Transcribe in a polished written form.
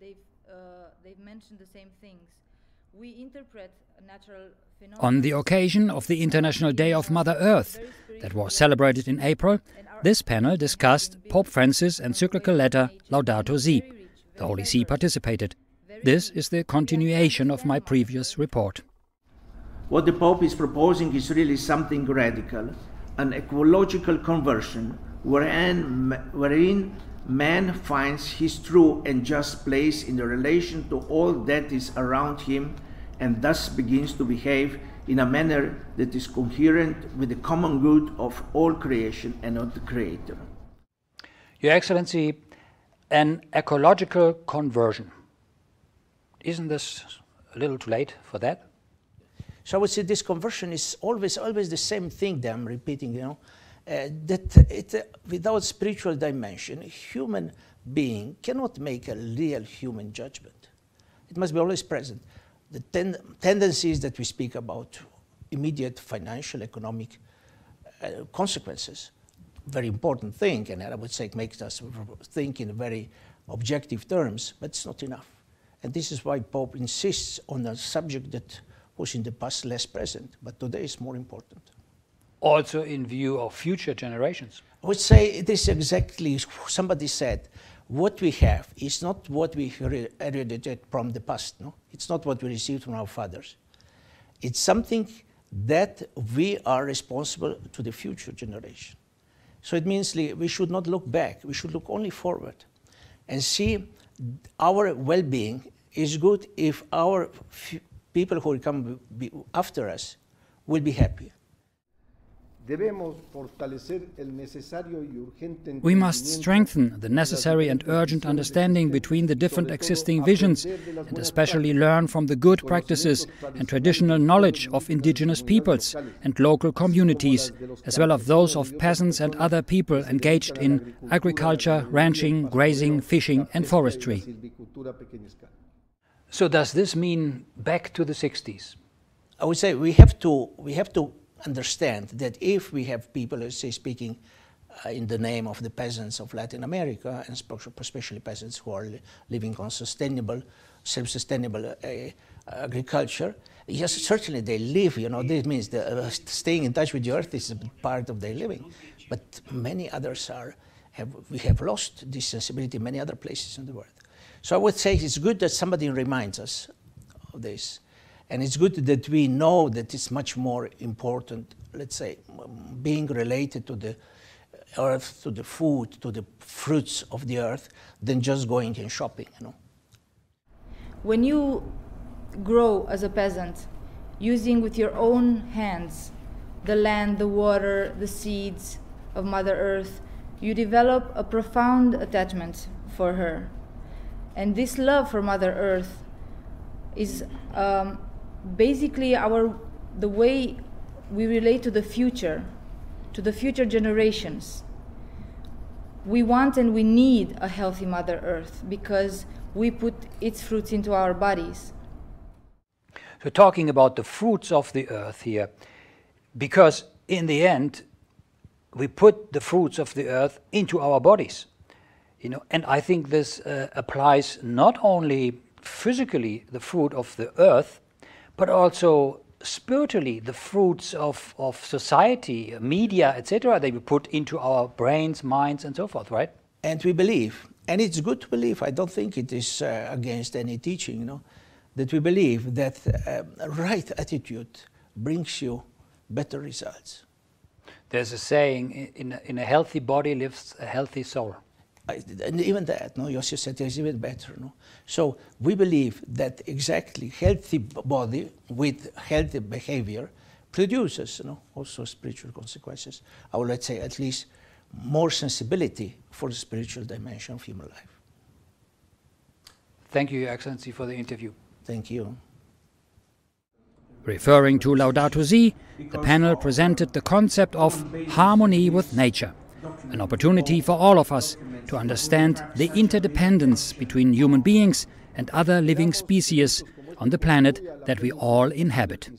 They've mentioned the same things. We interpret natural phenomena. On the occasion of the International Day of Mother Earth, that was celebrated in April, this panel discussed Pope Francis' encyclical letter Laudato Si. The Holy See participated. This is the continuation of my previous report. What the Pope is proposing is really something radical, an ecological conversion wherein man finds his true and just place in the relation to all that is around him and thus begins to behave in a manner that is coherent with the common good of all creation and of the Creator. Your Excellency, an ecological conversion. Isn't this a little too late for that? So I would say this conversion is always the same thing that I'm repeating, that without spiritual dimension, a human being cannot make a real human judgment. It must be always present. The tendencies that we speak about, immediate financial, economic consequences, very important thing, and I would say it makes us think in very objective terms, but it's not enough. And this is why Pope insists on a subject that was in the past less present, but today is more important. Also in view of future generations. I would say it is exactly, somebody said, what we have is not what we inherited from the past, no? It's not what we received from our fathers. It's something that we are responsible to the future generation. So it means we should not look back, we should look only forward and see our well-being is good if our people who will come after us will be happy. We must strengthen the necessary and urgent understanding between the different existing visions and especially learn from the good practices and traditional knowledge of indigenous peoples and local communities, as well as those of peasants and other people engaged in agriculture, ranching, grazing, fishing and forestry. So does this mean back to the 60s? I would say we have to understand that if we have people, let's say, speaking in the name of the peasants of Latin America, and especially peasants who are living on sustainable, self-sustainable agriculture, yes, certainly they live, this means staying in touch with the earth is a part of their living. But many others we have lost this sensibility in many other places in the world. So I would say it's good that somebody reminds us of this. And it's good that we know that it's much more important, let's say, being related to the earth, to the food, to the fruits of the earth, than just going and shopping, When you grow as a peasant, using with your own hands the land, the water, the seeds of Mother Earth, you develop a profound attachment for her. And this love for Mother Earth is basically the way we relate to the future generations. We want and we need a healthy Mother Earth because we put its fruits into our bodies. So talking about the fruits of the earth here, because in the end we put the fruits of the earth into our bodies, and I think this applies not only physically the fruit of the earth, but also spiritually the fruits of society, media, etc. They we put into our brains, minds, and so forth, right? And we believe, and it's good to believe, I don't think it is against any teaching, that we believe that right attitude brings you better results. There's a saying, in a healthy body lives a healthy soul. And even that, Yossi said, is even better. So we believe that exactly healthy body with healthy behavior produces also spiritual consequences, or let's say at least more sensibility for the spiritual dimension of human life. Thank you, Your Excellency, for the interview. Thank you. Referring to Laudato Si, the panel presented the concept of harmony with nature, an opportunity for all of us to understand the interdependence between human beings and other living species on the planet that we all inhabit.